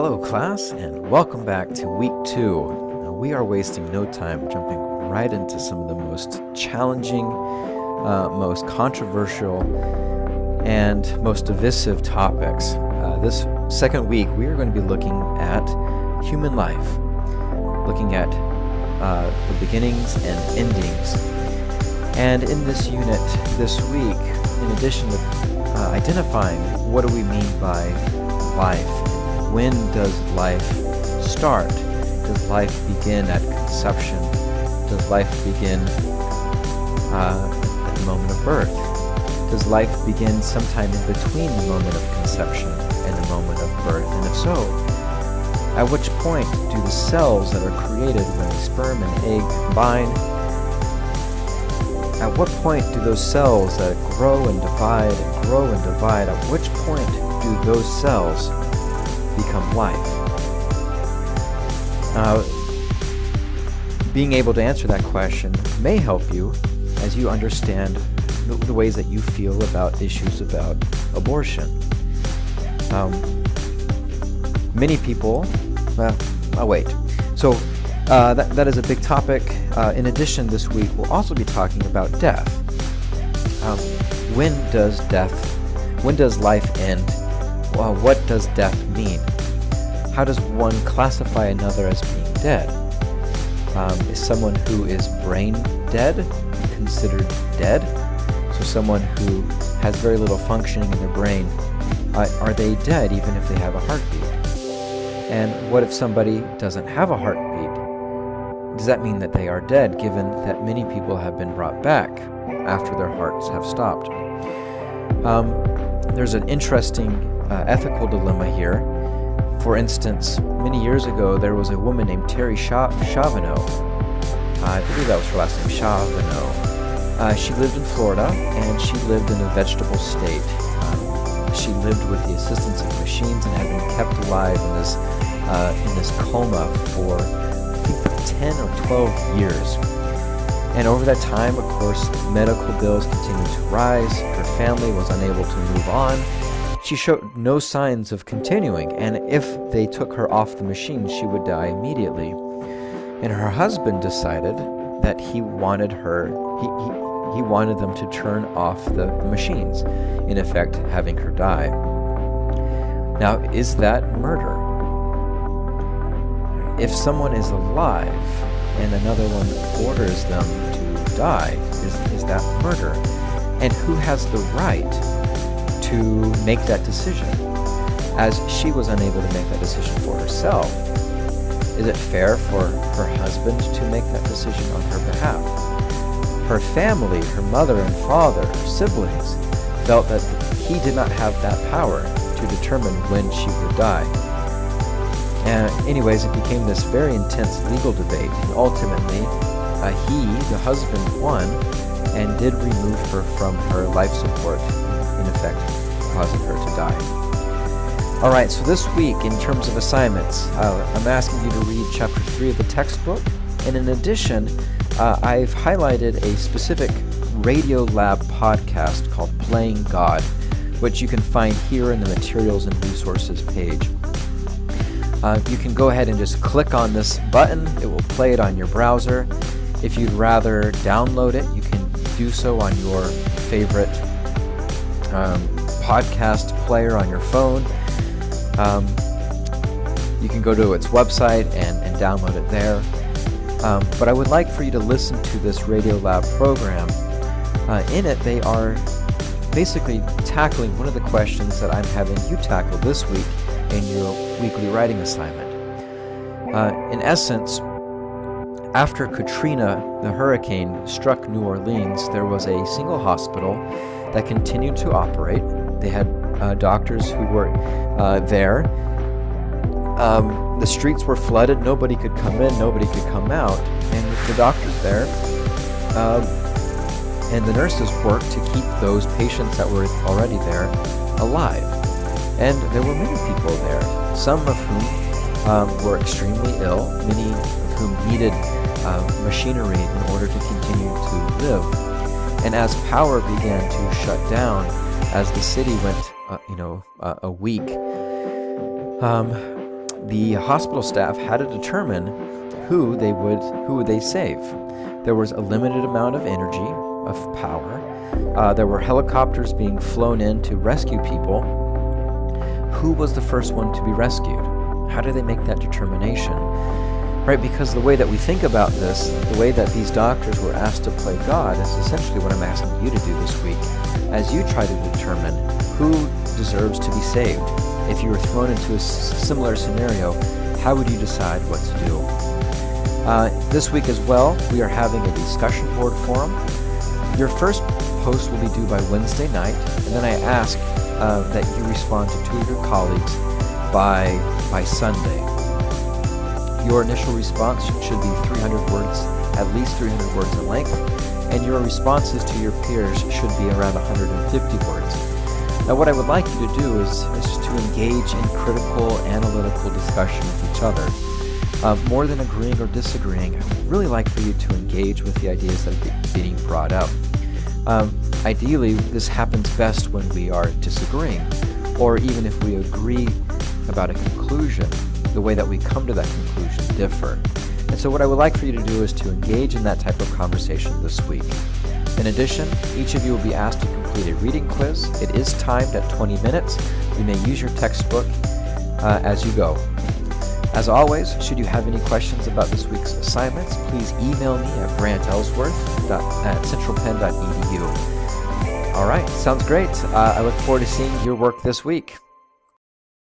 Hello class, and welcome back to week 2. Now, we are wasting no time jumping right into some of the most challenging, most controversial, and most divisive topics. This second week we are going to be looking at human life, looking at the beginnings and endings. And in this unit this week, in addition to identifying what do we mean by life, when does life start? Does life begin at conception? Does life begin at the moment of birth? Does life begin sometime in between the moment of conception and the moment of birth? And if so, at which point do the cells that are created when the sperm and egg combine, at what point do those cells that grow and divide, at which point do those cells become life? Being able to answer that question may help you as you understand the ways that you feel about issues about abortion. Many people, I'll wait. So that is a big topic. In addition, this week we'll also be talking about death. When does life end? What does death mean? How does one classify another as being dead? Is someone who is brain dead considered dead? So someone who has very little functioning in their brain, are they dead even if they have a heartbeat? And what if somebody doesn't have a heartbeat? Does that mean that they are dead, given that many people have been brought back after their hearts have stopped? There's an interesting ethical dilemma here. For instance, many years ago, there was a woman named Terry Chavino. I believe that was her last name, Chavino. She lived in Florida, and she lived in a vegetable state. She lived with the assistance of machines and had been kept alive in this coma for 10 or 12 years. And over that time, of course, medical bills continued to rise. Her family was unable to move on. She showed no signs of continuing, and if they took her off the machine, she would die immediately. And her husband decided that he wanted them to turn off the machines, in effect having her die. Now, is that murder? If someone is alive and another one orders them to die, is that murder? And who has the right to make that decision, as she was unable to make that decision for herself? Is it fair for her husband to make that decision on her behalf? Her family, her mother and father, her siblings, felt that he did not have that power to determine when she would die. And anyways, it became this very intense legal debate, and ultimately, the husband, won and did remove her from her life support, in effect causing her to die. Alright, so this week, in terms of assignments, I'm asking you to read chapter 3 of the textbook, and in addition, I've highlighted a specific Radio Lab podcast called Playing God, which you can find here in the Materials and Resources page. You can go ahead and just click on this button. It will play it on your browser. If you'd rather download it, you can do so on your favorite podcast player on your phone. You can go to its website and download it there. But I would like for you to listen to this Radio Lab program. In it, they are basically tackling one of the questions that I'm having you tackle this week in your weekly writing assignment. In essence, after Katrina, the hurricane, struck New Orleans, there was a single hospital that continued to operate. They had doctors who were there. The streets were flooded. Nobody could come in, nobody could come out. And the doctors there and the nurses worked to keep those patients that were already there alive. And there were many people there, some of whom were extremely ill, many of whom needed machinery in order to continue to live. And as power began to shut down, as the city went, a week, the hospital staff had to determine who would they save. There was a limited amount of energy, of power. There were helicopters being flown in to rescue people. Who was the first one to be rescued? How do they make that determination? Right, because the way that we think about this, the way that these doctors were asked to play God, is essentially what I'm asking you to do this week, as you try to determine who deserves to be saved. If you were thrown into a similar scenario, how would you decide what to do? This week as well, we are having a discussion board forum. Your first post will be due by Wednesday night, and then I ask that you respond to 2 of your colleagues by Sunday. Your initial response should be 300 words, at least 300 words in length, and your responses to your peers should be around 150 words. Now, what I would like you to do is to engage in critical, analytical discussion with each other. More than agreeing or disagreeing, I would really like for you to engage with the ideas that are being brought up. Ideally, this happens best when we are disagreeing, or even if we agree about a conclusion, the way that we come to that conclusion differ. And so what I would like for you to do is to engage in that type of conversation this week. In addition, each of you will be asked to complete a reading quiz. It is timed at 20 minutes. You may use your textbook as you go. As always, should you have any questions about this week's assignments, please email me at brantellsworth@centralpenn.edu. All right, sounds great. I look forward to seeing your work this week.